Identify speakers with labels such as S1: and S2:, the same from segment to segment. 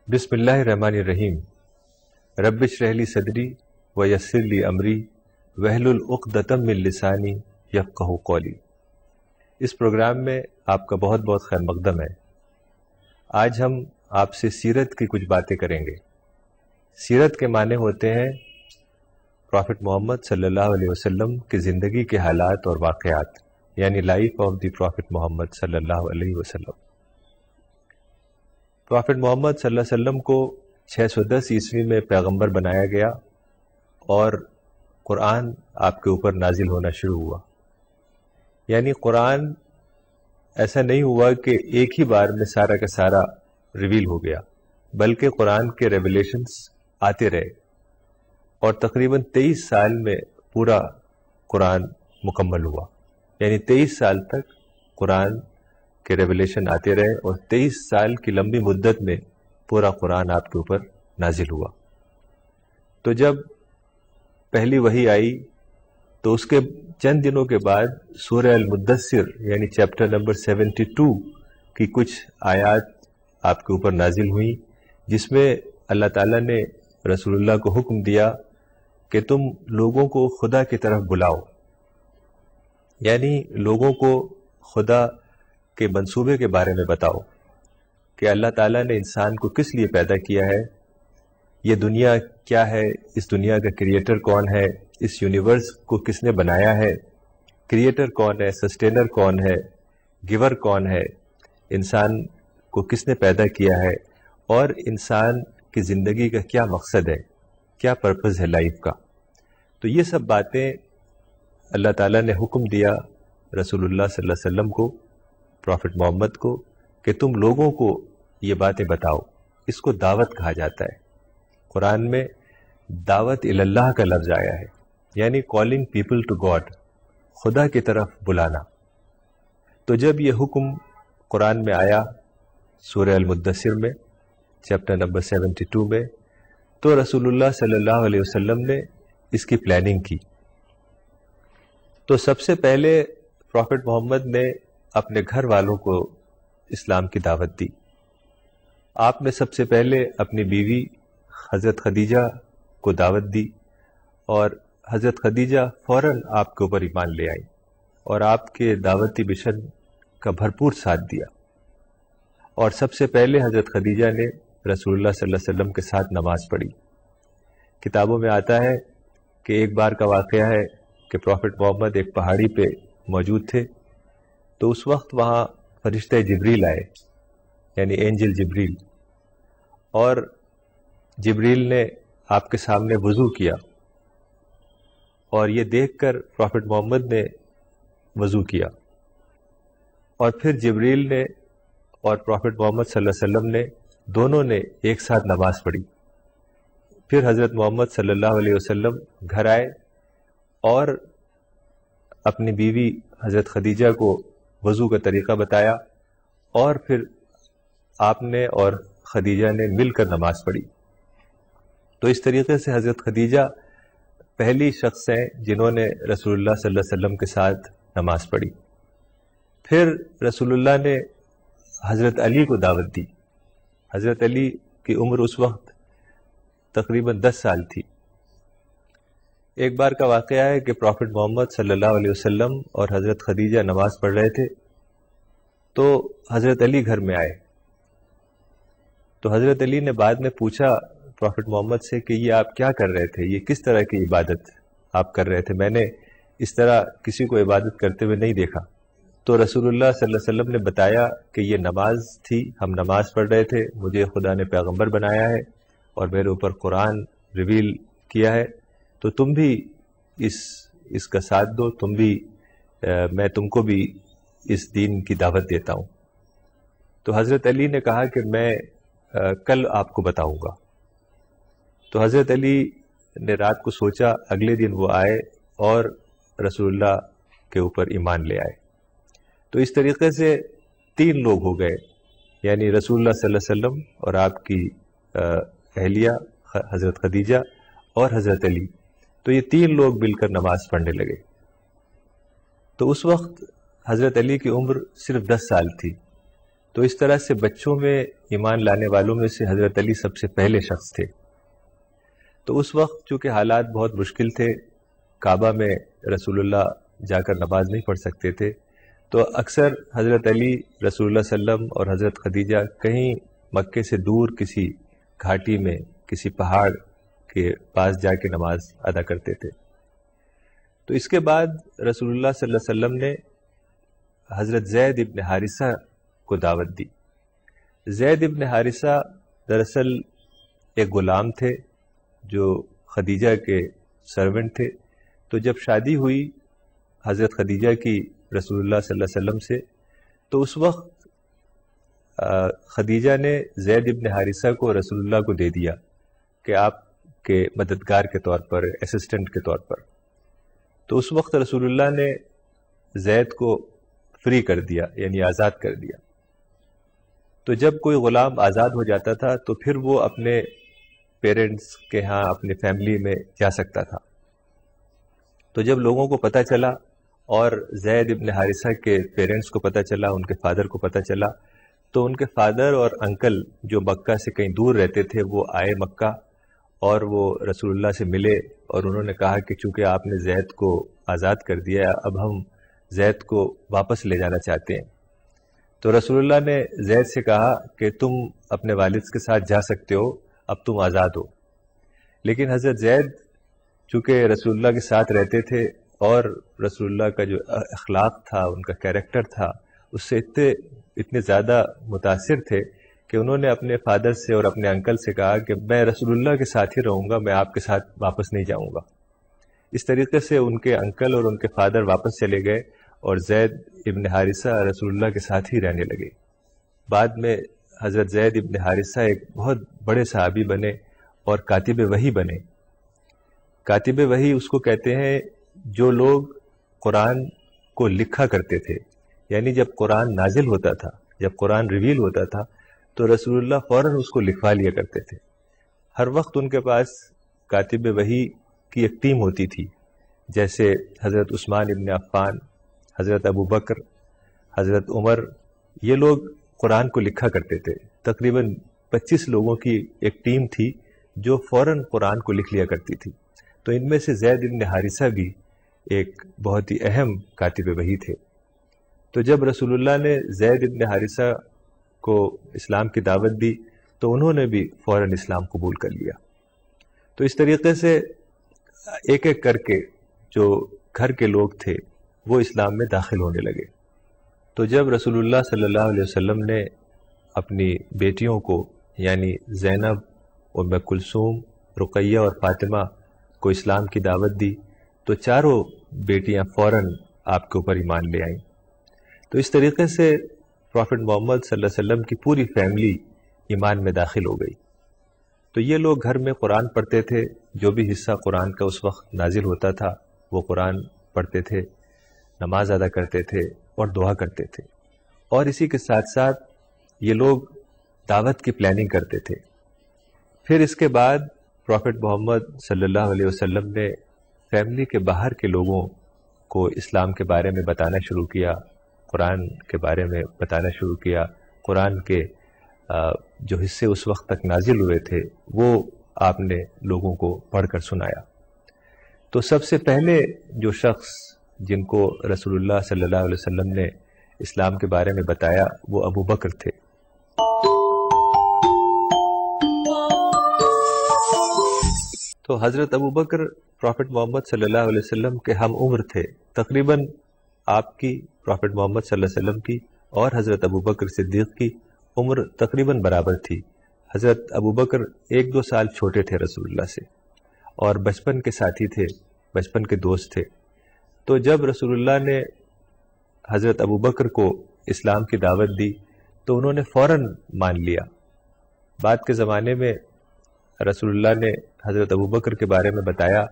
S1: بسم اللہ الرحمن الرحیم۔ رب اشرح لی صدری ویسر لی امری واحلل عقدۃ من لسانی یفقہوا قولی۔ اس پروگرام میں آپ کا بہت بہت خیر مقدم ہے۔ آج ہم آپ سے سیرت کی کچھ باتیں کریں گے۔ سیرت کے معنی ہوتے ہیں پروفٹ محمد صلی اللہ علیہ وسلم کی زندگی کے حالات اور واقعات، یعنی لائف آف دی پروفٹ محمد صلی اللہ علیہ وسلم۔ پروفٹ محمد صلی اللہ علیہ وسلم کو 610 عیسوی میں پیغمبر بنایا گیا اور قرآن آپ کے اوپر نازل ہونا شروع ہوا۔ یعنی قرآن ایسا نہیں ہوا کہ ایک ہی بار میں سارا کا سارا ریویل ہو گیا، بلکہ قرآن کے ریویلیشنز آتے رہے اور تقریباً 23 سال میں پورا قرآن مکمل ہوا۔ یعنی 23 سال تک قرآن کے ریویلیشن آتے رہے اور 23 سال کی لمبی مدت میں پورا قرآن آپ کے اوپر نازل ہوا۔ تو جب پہلی وحی آئی تو اس کے چند دنوں کے بعد سورہ المدثر یعنی چیپٹر نمبر 72 کی کچھ آیات آپ کے اوپر نازل ہوئیں، جس میں اللہ تعالیٰ نے رسول اللہ کو حکم دیا کہ تم لوگوں کو خدا کی طرف بلاؤ، یعنی لوگوں کو خدا کے منصوبے کے بارے میں بتاؤ کہ اللہ تعالیٰ نے انسان کو کس لیے پیدا کیا ہے، یہ دنیا کیا ہے، اس دنیا کا کریٹر کون ہے، اس یونیورس کو کس نے بنایا ہے، کریٹر کون ہے، سسٹینر کون ہے، گیور کون ہے، انسان کو کس نے پیدا کیا ہے، اور انسان کی زندگی کا کیا مقصد ہے، کیا پرپز ہے لائف کا۔ تو یہ سب باتیں اللہ تعالیٰ نے حکم دیا رسول اللہ صلی اللہ علیہ وسلم کو، پروفٹ محمد کو، کہ تم لوگوں کو یہ باتیں بتاؤ۔ اس کو دعوت کہا جاتا ہے۔ قرآن میں دعوت اللہ کا لفظ آیا ہے، یعنی کالنگ پیپل ٹو گاڈ، خدا کی طرف بلانا۔ تو جب یہ حکم قرآن میں آیا سورہ المدثر میں چیپٹر نمبر 72 میں، تو رسول اللہ صلی اللہ علیہ وسلم نے اس کی پلاننگ کی۔ تو سب سے پہلے پروفٹ محمد نے اپنے گھر والوں کو اسلام کی دعوت دی۔ آپ نے سب سے پہلے اپنی بیوی حضرت خدیجہ کو دعوت دی، اور حضرت خدیجہ فوراً آپ کے اوپر ایمان لے آئی اور آپ کے دعوتی مشن کا بھرپور ساتھ دیا۔ اور سب سے پہلے حضرت خدیجہ نے رسول اللہ صلی اللہ علیہ وسلم کے ساتھ نماز پڑھی۔ کتابوں میں آتا ہے کہ ایک بار کا واقعہ ہے کہ پروفٹ محمد ایک پہاڑی پہ موجود تھے، تو اس وقت وہاں فرشتہ جبریل آئے، یعنی اینجل جبریل، اور جبریل نے آپ کے سامنے وضو کیا، اور یہ دیکھ کر پروفٹ محمد نے وضو کیا، اور پھر جبریل نے اور پروفٹ محمد صلی اللہ علیہ وسلم نے دونوں نے ایک ساتھ نماز پڑھی۔ پھر حضرت محمد صلی اللہ علیہ وسلم گھر آئے اور اپنی بیوی حضرت خدیجہ کو وضو کا طریقہ بتایا، اور پھر آپ نے اور خدیجہ نے مل کر نماز پڑھی۔ تو اس طریقے سے حضرت خدیجہ پہلی شخص ہیں جنہوں نے رسول اللہ صلی اللہ علیہ وسلم کے ساتھ نماز پڑھی۔ پھر رسول اللہ نے حضرت علی کو دعوت دی۔ حضرت علی کی عمر اس وقت تقریباً 10 سال تھی۔ ایک بار کا واقعہ ہے کہ پروفٹ محمد صلی اللہ علیہ وسلم اور حضرت خدیجہ نماز پڑھ رہے تھے، تو حضرت علی گھر میں آئے۔ تو حضرت علی نے بعد میں پوچھا پروفٹ محمد سے کہ یہ آپ کیا کر رہے تھے، یہ کس طرح کی عبادت آپ کر رہے تھے، میں نے اس طرح کسی کو عبادت کرتے ہوئے نہیں دیکھا۔ تو رسول اللہ صلی اللہ علیہ وسلم نے بتایا کہ یہ نماز تھی، ہم نماز پڑھ رہے تھے، مجھے خدا نے پیغمبر بنایا ہے اور میرے اوپر قرآن ریویل کیا ہے، تو تم بھی اس کا ساتھ دو، تم بھی میں تم کو بھی اس دین کی دعوت دیتا ہوں۔ تو حضرت علی نے کہا کہ میں کل آپ کو بتاؤں گا۔ تو حضرت علی نے رات کو سوچا، اگلے دن وہ آئے اور رسول اللہ کے اوپر ایمان لے آئے۔ تو اس طریقے سے 3 لوگ ہو گئے، یعنی رسول اللہ صلی اللہ علیہ وسلم اور آپ کی اہلیہ حضرت خدیجہ اور حضرت علی، تو یہ 3 لوگ مل کر نماز پڑھنے لگے۔ تو اس وقت حضرت علی کی عمر صرف 10 سال تھی، تو اس طرح سے بچوں میں ایمان لانے والوں میں سے حضرت علی سب سے پہلے شخص تھے. تو اس وقت چونکہ حالات بہت مشکل تھے، کعبہ میں رسول اللہ جا کر نماز نہیں پڑھ سکتے تھے، تو اکثر حضرت علی، رسول اللہ صلی اللہ علیہ وسلم اور حضرت خدیجہ کہیں مکے سے دور کسی گھاٹی میں، کسی پہاڑ کے پاس جا کے نماز ادا کرتے تھے. تو اس کے بعد رسول اللہ صلی اللہ علیہ وسلم نے حضرت زید ابن حارثہ کو دعوت دی. زید ابن حارثہ دراصل ایک غلام تھے جو خدیجہ کے سرونٹ تھے. تو جب شادی ہوئی حضرت خدیجہ کی رسول اللہ صلی اللہ علیہ وسلم سے، تو اس وقت خدیجہ نے زید ابن حارثہ کو رسول اللہ کو دے دیا کہ آپ کے مددگار کے طور پر، اسسٹنٹ کے طور پر. تو اس وقت رسول اللہ نے زید کو فری کر دیا، یعنی آزاد کر دیا. تو جب کوئی غلام آزاد ہو جاتا تھا تو پھر وہ اپنے پیرنٹس کے ہاں، اپنی فیملی میں جا سکتا تھا. تو جب لوگوں کو پتہ چلا اور زید ابن حارثہ کے پیرنٹس کو پتہ چلا، ان کے فادر کو پتہ چلا، تو ان کے فادر اور انکل جو مکہ سے کہیں دور رہتے تھے وہ آئے مکہ، اور وہ رسول اللہ سے ملے اور انہوں نے کہا کہ چونکہ آپ نے زید کو آزاد کر دیا، اب ہم زید کو واپس لے جانا چاہتے ہیں. تو رسول اللہ نے زید سے کہا کہ تم اپنے والد کے ساتھ جا سکتے ہو، اب تم آزاد ہو. لیکن حضرت زید چونکہ رسول اللہ کے ساتھ رہتے تھے اور رسول اللہ کا جو اخلاق تھا، ان کا کیریکٹر تھا، اس سے اتنے زیادہ متاثر تھے کہ انہوں نے اپنے فادر سے اور اپنے انکل سے کہا کہ میں رسول اللہ کے ساتھ ہی رہوں گا، میں آپ کے ساتھ واپس نہیں جاؤں گا. اس طریقے سے ان کے انکل اور ان کے فادر واپس چلے گئے اور زید ابن حارثہ رسول اللہ کے ساتھ ہی رہنے لگے. بعد میں حضرت زید ابن حارثہ ایک بہت بڑے صحابی بنے اور کاتب وحی بنے. کاتب وحی اس کو کہتے ہیں جو لوگ قرآن کو لکھا کرتے تھے، یعنی جب قرآن نازل ہوتا تھا، جب قرآن ریویل ہوتا تھا تو رسول اللہ فوراً اس کو لکھوا لیا کرتے تھے. ہر وقت ان کے پاس کاتب وحی کی ایک ٹیم ہوتی تھی، جیسے حضرت عثمان ابن عفان، حضرت ابو بکر، حضرت عمر، یہ لوگ قرآن کو لکھا کرتے تھے. تقریباً 25 لوگوں کی ایک ٹیم تھی جو فوراً قرآن کو لکھ لیا کرتی تھی. تو ان میں سے زید ابن حارثہ بھی ایک بہت ہی اہم کاتب وحی تھے. تو جب رسول اللہ نے زید ابن حارثہ کو اسلام کی دعوت دی تو انہوں نے بھی فوراً اسلام قبول کر لیا. تو اس طریقے سے ایک ایک کر کے جو گھر کے لوگ تھے وہ اسلام میں داخل ہونے لگے. تو جب رسول اللہ صلی اللہ علیہ وسلم نے اپنی بیٹیوں کو، یعنی زینب، ام کلثوم، رقیہ اور فاطمہ کو اسلام کی دعوت دی تو چاروں بیٹیاں فوراً آپ کے اوپر ایمان لے آئیں. تو اس طریقے سے پروفٹ محمد صلی اللہ علیہ وسلم کی پوری فیملی ایمان میں داخل ہو گئی. تو یہ لوگ گھر میں قرآن پڑھتے تھے، جو بھی حصہ قرآن کا اس وقت نازل ہوتا تھا وہ قرآن پڑھتے تھے، نماز ادا کرتے تھے اور دعا کرتے تھے. اور اسی کے ساتھ ساتھ یہ لوگ دعوت کی پلاننگ کرتے تھے. پھر اس کے بعد پروفٹ محمد صلی اللہ علیہ وسلم نے فیملی کے باہر کے لوگوں کو اسلام کے بارے میں بتانا شروع کیا، قرآن کے بارے میں بتانا شروع کیا. قرآن کے جو حصے اس وقت تک نازل ہوئے تھے وہ آپ نے لوگوں کو پڑھ کر سنایا. تو سب سے پہلے جو شخص جن کو رسول اللہ صلی اللہ علیہ وسلم نے اسلام کے بارے میں بتایا وہ ابو بکر تھے. تو حضرت ابو بکر پروفٹ محمد صلی اللہ علیہ وسلم کے ہم عمر تھے. تقریباً آپ کی، پروفٹ محمد صلی اللہ علیہ وسلم کی اور حضرت ابو بکر صدیق کی عمر تقریباً برابر تھی. حضرت ابو بکر 1-2 سال چھوٹے تھے رسول اللہ سے اور بچپن کے ساتھی تھے، بچپن کے دوست تھے. تو جب رسول اللہ نے حضرت ابو بکر کو اسلام کی دعوت دی تو انہوں نے فوراً مان لیا. بعد کے زمانے میں رسول اللہ نے حضرت ابو بکر کے بارے میں بتایا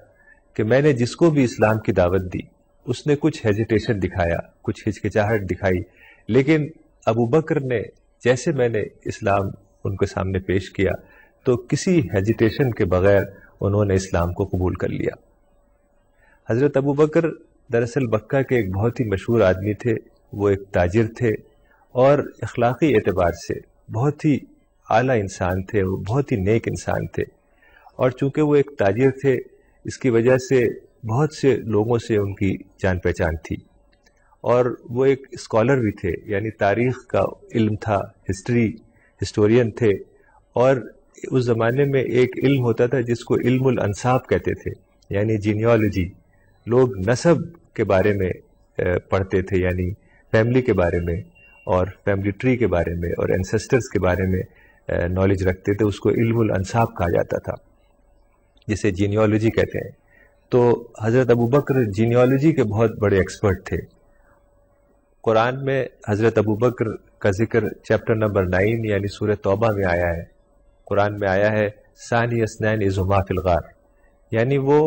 S1: کہ میں نے جس کو بھی اسلام کی دعوت دی اس نے کچھ ہیجیٹیشن دکھایا، کچھ ہچکچاہٹ دکھائی، لیکن ابو بکر نے جیسے میں نے اسلام ان کے سامنے پیش کیا تو کسی ہیجیٹیشن کے بغیر انہوں نے اسلام کو قبول کر لیا. حضرت ابو بکر دراصل مکہ کے ایک بہت ہی مشہور آدمی تھے. وہ ایک تاجر تھے اور اخلاقی اعتبار سے بہت ہی اعلیٰ انسان تھے، وہ بہت ہی نیک انسان تھے، اور چونکہ وہ ایک تاجر تھے اس کی وجہ سے بہت سے لوگوں سے ان کی جان پہچان تھی، اور وہ ایک اسکالر بھی تھے، یعنی تاریخ کا علم تھا، ہسٹورین تھے، اور اس زمانے میں ایک علم ہوتا تھا جس کو علم الانساب کہتے تھے، یعنی جینیالوجی، لوگ نسب کے بارے میں پڑھتے تھے، یعنی فیملی کے بارے میں اور فیملی ٹری کے بارے میں اور اینسسٹرز کے بارے میں نالج رکھتے تھے، اس کو علم الانساب کہا جاتا تھا، جسے جینیالوجی کہتے ہیں۔ تو حضرت ابوبکر جینیالوجی کے بہت بڑے ایکسپرٹ تھے۔ قرآن میں حضرت ابوبکر کا ذکر چیپٹر نمبر 9 یعنی سورہ توبہ میں آیا ہے۔ قرآن میں آیا ہے ثانی اثنین اذ ہما فی الغار، یعنی وہ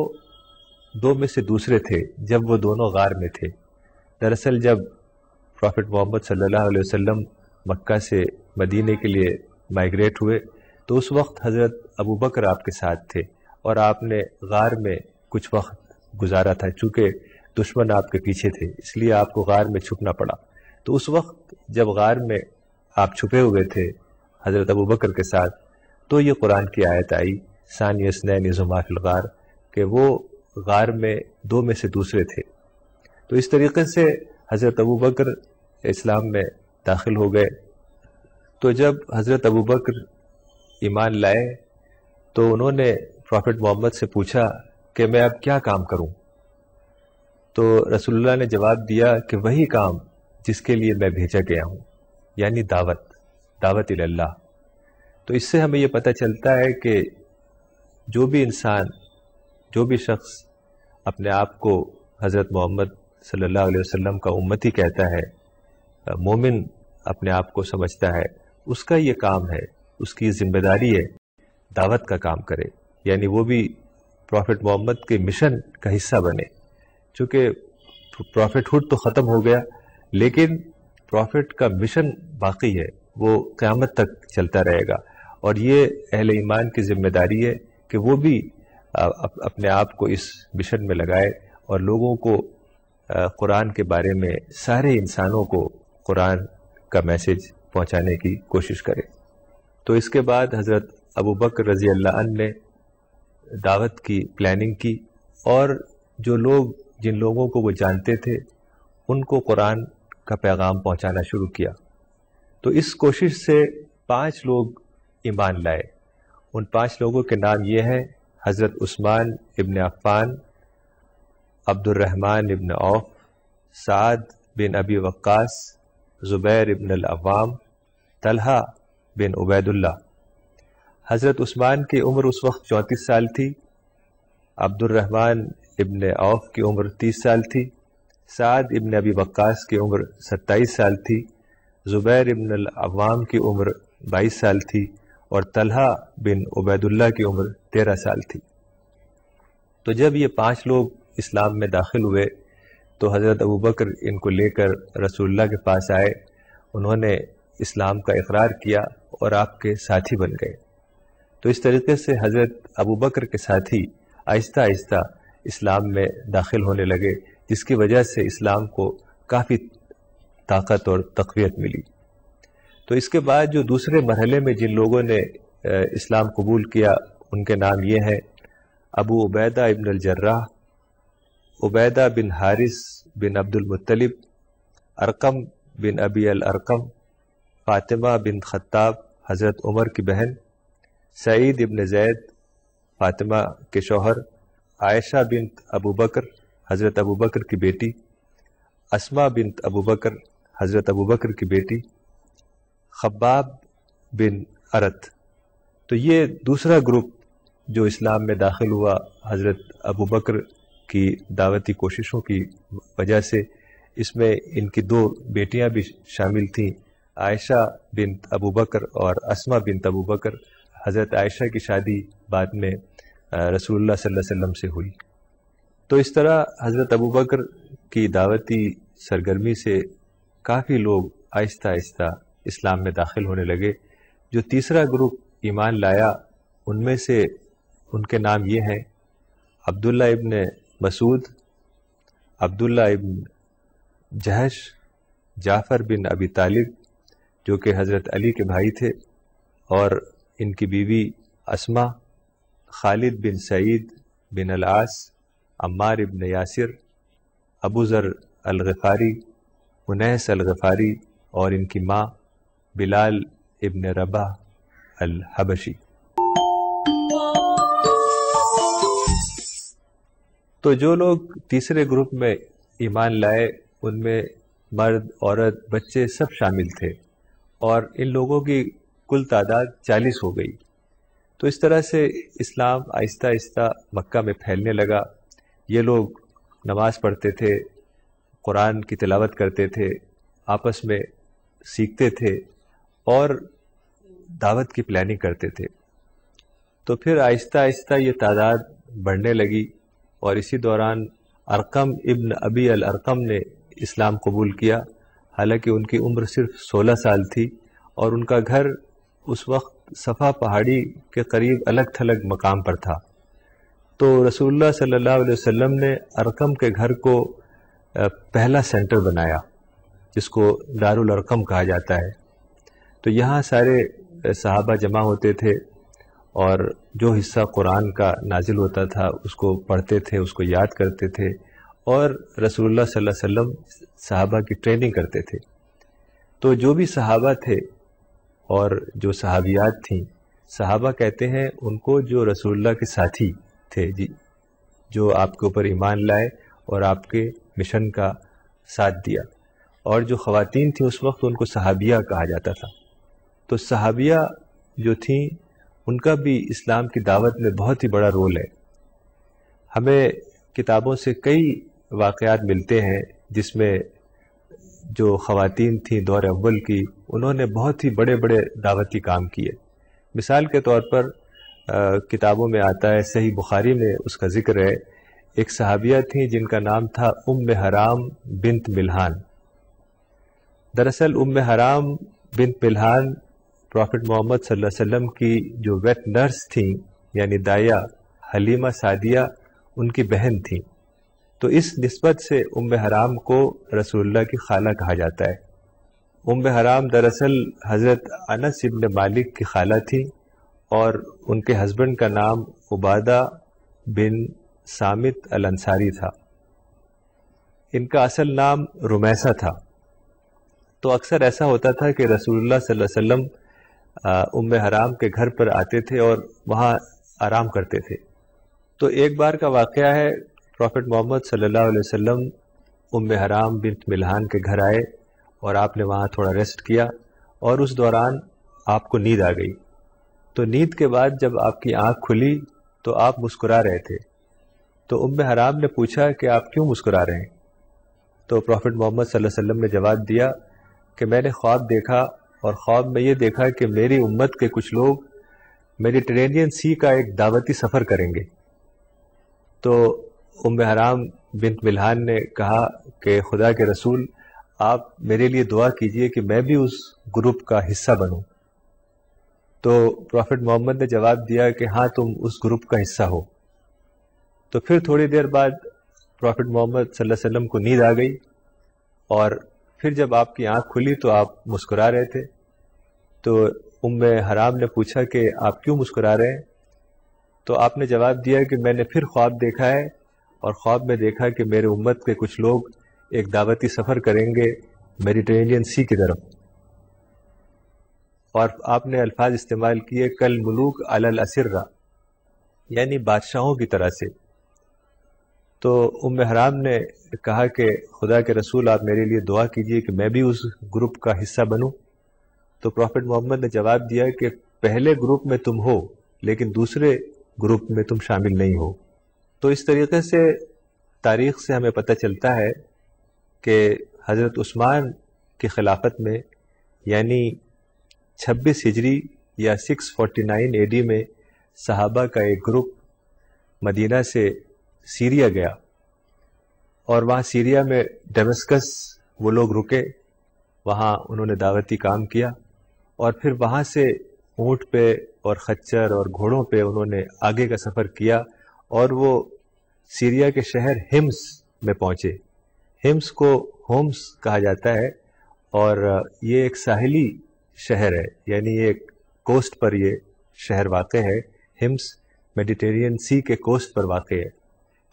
S1: دو میں سے دوسرے تھے جب وہ دونوں غار میں تھے۔ دراصل جب پروفٹ محمد صلی اللہ علیہ وسلم مکہ سے مدینے کے لیے مائیگریٹ ہوئے تو اس وقت حضرت ابوبکر آپ کے ساتھ تھے، اور آپ نے غار میں کچھ وقت گزارا تھا، چونکہ دشمن آپ کے پیچھے تھے اس لیے آپ کو غار میں چھپنا پڑا۔ تو اس وقت جب غار میں آپ چھپے ہوئے تھے حضرت ابوبکر کے ساتھ، تو یہ قرآن کی آیت آئی ثانی اثنین اذ ہما فی الغار، کہ وہ غار میں دو میں سے دوسرے تھے۔ تو اس طریقے سے حضرت ابوبکر اسلام میں داخل ہو گئے۔ تو جب حضرت ابوبکر ایمان لائے تو انہوں نے پروفٹ محمد سے پوچھا کہ میں اب کیا کام کروں؟ تو رسول اللہ نے جواب دیا کہ وہی کام جس کے لیے میں بھیجا گیا ہوں، یعنی دعوت اللہ۔ تو اس سے ہمیں یہ پتہ چلتا ہے کہ جو بھی انسان، جو بھی شخص اپنے آپ کو حضرت محمد صلی اللہ علیہ وسلم کا امتی کہتا ہے، مومن اپنے آپ کو سمجھتا ہے، اس کا یہ کام ہے، اس کی ذمہ داری ہے دعوت کا کام کرے، یعنی وہ بھی پروفٹ محمد کے مشن کا حصہ بنے۔ چونکہ پروفٹ ہوڈ تو ختم ہو گیا لیکن پروفٹ کا مشن باقی ہے، وہ قیامت تک چلتا رہے گا، اور یہ اہل ایمان کی ذمہ داری ہے کہ وہ بھی اپنے آپ کو اس مشن میں لگائے اور لوگوں کو قرآن کے بارے میں، سارے انسانوں کو قرآن کا میسج پہنچانے کی کوشش کرے۔ تو اس کے بعد حضرت ابوبکر رضی اللہ عنہ نے دعوت کی پلاننگ کی، اور جو لوگ، جن لوگوں کو وہ جانتے تھے، ان کو قرآن کا پیغام پہنچانا شروع کیا۔ تو اس کوشش سے 5 لوگ ایمان لائے۔ ان 5 لوگوں کے نام یہ ہیں: حضرت عثمان ابن عفان، عبد الرحمن ابن عوف، سعد بن ابی وقاص، زبیر ابن العوام، طلحہ بن عبید اللہ۔ حضرت عثمان کی عمر اس وقت 34 سال تھی، عبد الرحمن ابن عوف کی عمر 30 سال تھی، سعد ابن ابی وقاص کی عمر 27 سال تھی، زبیر ابن العوام کی عمر 22 سال تھی، اور طلحہ بن عبید اللہ کی عمر 13 سال تھی۔ تو جب یہ 5 لوگ اسلام میں داخل ہوئے تو حضرت ابوبکر ان کو لے کر رسول اللہ کے پاس آئے، انہوں نے اسلام کا اقرار کیا اور آپ کے ساتھی بن گئے۔ تو اس طریقے سے حضرت ابوبکر کے ساتھی آہستہ آہستہ اسلام میں داخل ہونے لگے، جس کی وجہ سے اسلام کو کافی طاقت اور تقویت ملی۔ تو اس کے بعد جو دوسرے مرحلے میں جن لوگوں نے اسلام قبول کیا ان کے نام یہ ہیں: ابو عبیدہ ابن الجراح، عبیدہ بن حارث بن عبد المطلب، ارقم بن ابی الارقم، فاطمہ بن خطاب حضرت عمر کی بہن، سعید ابن زید فاطمہ کے شوہر، عائشہ بنت ابوبکر حضرت ابوبکر کی بیٹی، اسما بنت ابوبکر حضرت ابوبکر کی بیٹی، خباب بن ارت۔ تو یہ دوسرا گروپ جو اسلام میں داخل ہوا حضرت ابوبکر کی دعوتی کوششوں کی وجہ سے، اس میں ان کی 2 بیٹیاں بھی شامل تھیں، عائشہ بنت ابوبکر اور اسما بنت ابوبکر۔ حضرت عائشہ کی شادی بعد میں رسول اللہ صلی اللہ علیہ وسلم سے ہوئی۔ تو اس طرح حضرت ابوبکر کی دعوتی سرگرمی سے کافی لوگ آہستہ آہستہ اسلام میں داخل ہونے لگے۔ جو تیسرا گروپ ایمان لایا ان میں سے ان کے نام یہ ہیں: عبداللہ ابن مسعود، عبداللہ ابن جہش، جعفر بن ابی طالب، جو کہ حضرت علی کے بھائی تھے، اور ان کی بیوی اسما، خالد بن سعید بن العاص، عمار ابن یاسر، ابو ذر الغفاری، انیس الغفاری، اور ان کی ماں بلال ابن رباح الحبشی۔ تو جو لوگ تیسرے گروپ میں ایمان لائے ان میں مرد، عورت، بچے سب شامل تھے، اور ان لوگوں کی کل تعداد 40 ہو گئی۔ تو اس طرح سے اسلام آہستہ آہستہ مکہ میں پھیلنے لگا۔ یہ لوگ نماز پڑھتے تھے، قرآن کی تلاوت کرتے تھے، آپس میں سیکھتے تھے اور دعوت کی پلاننگ کرتے تھے۔ تو پھر آہستہ آہستہ یہ تعداد بڑھنے لگی، اور اسی دوران ارقم ابن ابی الارقم نے اسلام قبول کیا، حالانکہ ان کی عمر صرف 16 سال تھی، اور ان کا گھر اس وقت صفا پہاڑی کے قریب الگ تھلگ مقام پر تھا۔ تو رسول اللہ صلی اللہ علیہ وسلم نے ارقم کے گھر کو پہلا سینٹر بنایا، جس کو دار الارقم کہا جاتا ہے۔ تو یہاں سارے صحابہ جمع ہوتے تھے، اور جو حصہ قرآن کا نازل ہوتا تھا اس کو پڑھتے تھے، اس کو یاد کرتے تھے، اور رسول اللہ صلی اللہ علیہ وسلم صحابہ کی ٹریننگ کرتے تھے۔ تو جو بھی صحابہ تھے اور جو صحابیات تھیں، صحابہ کہتے ہیں ان کو جو رسول اللہ کے ساتھی تھے، جی، جو آپ کے اوپر ایمان لائے اور آپ کے مشن کا ساتھ دیا۔ اور جو خواتین تھیں اس وقت ان کو صحابیہ کہا جاتا تھا۔ تو صحابیہ جو تھیں ان کا بھی اسلام کی دعوت میں بہت ہی بڑا رول ہے۔ ہمیں کتابوں سے کئی واقعات ملتے ہیں جس میں جو خواتین تھیں دور اول کی، انہوں نے بہت ہی بڑے بڑے دعوتی کام کیے۔ مثال کے طور پر کتابوں میں آتا ہے، صحیح بخاری میں اس کا ذکر ہے، ایک صحابیہ تھیں جن کا نام تھا ام حرام بنت ملحان۔ دراصل ام حرام بنت ملحان پروفٹ محمد صلی اللہ علیہ وسلم کی جو ویٹ نرس تھیں، یعنی دائیا حلیمہ سعدیہ، ان کی بہن تھیں۔ تو اس نسبت سے ام حرام کو رسول اللہ کی خالہ کہا جاتا ہے۔ ام حرام دراصل حضرت انس ابن مالک کی خالہ تھی، اور ان کے ہسبینڈ کا نام عبادہ بن سامت الانصاری تھا۔ ان کا اصل نام رمیسہ تھا۔ تو اکثر ایسا ہوتا تھا کہ رسول اللہ صلی اللہ علیہ وسلم ام حرام کے گھر پر آتے تھے اور وہاں آرام کرتے تھے۔ تو ایک بار کا واقعہ ہے، پروفٹ محمد صلی اللہ علیہ وسلم ام حرام بنت ملحان کے گھر آئے، اور آپ نے وہاں تھوڑا ریسٹ کیا، اور اس دوران آپ کو نیند آ گئی۔ تو نیند کے بعد جب آپ کی آنکھ کھلی تو آپ مسکرا رہے تھے۔ تو ام حرام نے پوچھا کہ آپ کیوں مسکرا رہے ہیں؟ تو پروفٹ محمد صلی اللہ علیہ وسلم نے جواب دیا کہ میں نے خواب دیکھا، اور خواب میں یہ دیکھا کہ میری امت کے کچھ لوگ میڈیٹرینین سی کا ایک دعوتی سفر کریں گے۔ تو ام حرام بنت ملحان نے کہا کہ خدا کے رسول، آپ میرے لیے دعا کیجئے کہ میں بھی اس گروپ کا حصہ بنوں۔ تو پروفٹ محمد نے جواب دیا کہ ہاں، تم اس گروپ کا حصہ ہو۔ تو پھر تھوڑی دیر بعد پروفٹ محمد صلی اللہ علیہ وسلم کو نیند آ گئی، اور پھر جب آپ کی آنکھ کھلی تو آپ مسکرا رہے تھے۔ تو ام حرام نے پوچھا کہ آپ کیوں مسکرا رہے ہیں؟ تو آپ نے جواب دیا کہ میں نے پھر خواب دیکھا ہے، اور خواب میں دیکھا کہ میرے امت کے کچھ لوگ ایک دعوتی سفر کریں گے میڈیٹرینین سی کی طرف۔ اور آپ نے الفاظ استعمال کیے کل ملوک علی الاسرہ، یعنی بادشاہوں کی طرح سے۔ تو ام حرام نے کہا کہ خدا کے رسول، آپ میرے لیے دعا کیجئے کہ میں بھی اس گروپ کا حصہ بنوں۔ تو پروفٹ محمد نے جواب دیا کہ پہلے گروپ میں تم ہو، لیکن دوسرے گروپ میں تم شامل نہیں ہو۔ تو اس طریقے سے تاریخ سے ہمیں پتہ چلتا ہے کہ حضرت عثمان کی خلافت میں، یعنی 26 ہجری یا 649 AD میں، صحابہ کا ایک گروپ مدینہ سے سیریا گیا، اور وہاں سیریا میں ڈیمسکس وہ لوگ رکے، وہاں انہوں نے دعوتی کام کیا، اور پھر وہاں سے اونٹ پہ اور خچر اور گھوڑوں پہ انہوں نے آگے کا سفر کیا، اور وہ سیریا کے شہر ہمس میں پہنچے۔ ہمس کو ہومس کہا جاتا ہے، اور یہ ایک ساحلی شہر ہے، یعنی ایک کوسٹ پر یہ شہر واقع ہے، ہمس میڈیٹرین سی کے کوسٹ پر واقع ہے۔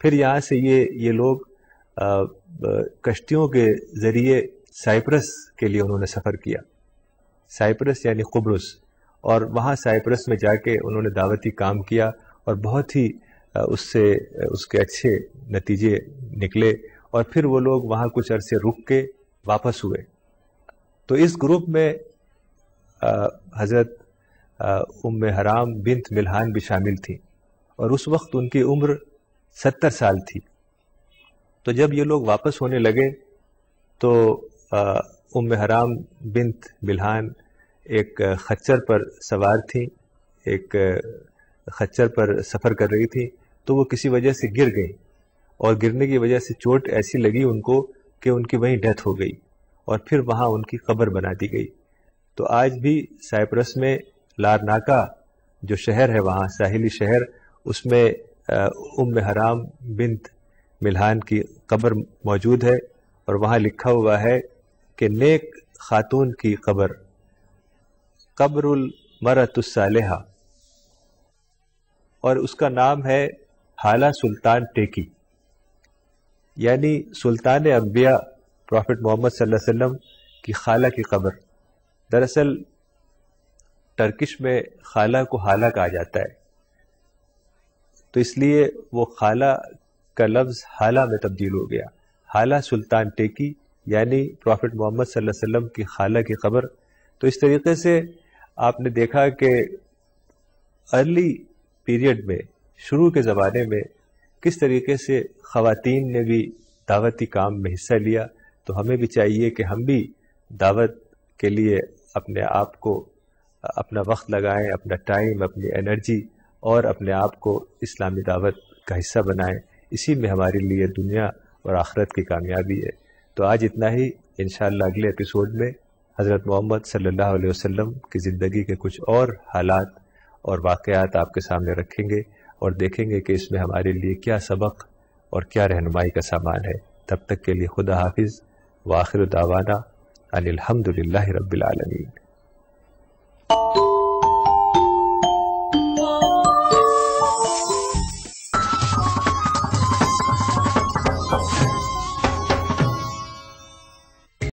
S1: پھر یہاں سے یہ لوگ کشتیوں کے ذریعے سائپرس کے لیے انہوں نے سفر کیا، سائپرس یعنی قبرص، اور وہاں سائپرس میں جا کے انہوں نے دعوتی کام کیا اور بہت ہی اس کے اچھے نتیجے نکلے، اور پھر وہ لوگ وہاں کچھ عرصے رک کے واپس ہوئے۔ تو اس گروپ میں حضرت ام حرام بنت ملحان بھی شامل تھیں، اور اس وقت ان کی عمر 70 سال تھی۔ تو جب یہ لوگ واپس ہونے لگے تو ام حرام بنت ملحان ایک خچر پر سوار تھیں، ایک خچر پر سفر کر رہی تھی، تو وہ کسی وجہ سے گر گئیں، اور گرنے کی وجہ سے چوٹ ایسی لگی ان کو کہ ان کی وہیں ڈیتھ ہو گئی، اور پھر وہاں ان کی قبر بنا دی گئی۔ تو آج بھی سائپرس میں لارناکا جو شہر ہے، وہاں ساحلی شہر، اس میں ام حرام بنت ملحان کی قبر موجود ہے، اور وہاں لکھا ہوا ہے کہ نیک خاتون کی قبر، قبر المرأۃ الصالحہ، اور اس کا نام ہے حالہ سلطان ٹیکی، یعنی سلطان انبیاء پروفٹ محمد صلی اللہ علیہ وسلم کی خالہ کی قبر۔ دراصل ٹرکش میں خالہ کو حالہ کہا جاتا ہے، تو اس لیے وہ خالہ کا لفظ حالہ میں تبدیل ہو گیا، حالہ سلطان ٹیکی یعنی پروفٹ محمد صلی اللہ علیہ وسلم کی خالہ کی قبر۔ تو اس طریقے سے آپ نے دیکھا کہ ارلی پیریڈ میں، شروع کے زمانے میں، کس طریقے سے خواتین نے بھی دعوتی کام میں حصہ لیا۔ تو ہمیں بھی چاہیے کہ ہم بھی دعوت کے لیے اپنے آپ کو، اپنا وقت لگائیں، اپنا ٹائم، اپنی انرجی، اور اپنے آپ کو اسلامی دعوت کا حصہ بنائیں۔ اسی میں ہمارے لیے دنیا اور آخرت کی کامیابی ہے۔ تو آج اتنا ہی، انشاءاللہ اگلے ایپیسوڈ میں حضرت محمد صلی اللہ علیہ وسلم کی زندگی کے کچھ اور حالات اور واقعات آپ کے سامنے رکھیں گے، اور دیکھیں گے کہ اس میں ہمارے لیے کیا سبق اور کیا رہنمائی کا سامان ہے۔ تب تک کے لیے خدا حافظ، وآخر دعوانا ان الحمد للہ رب العالمین۔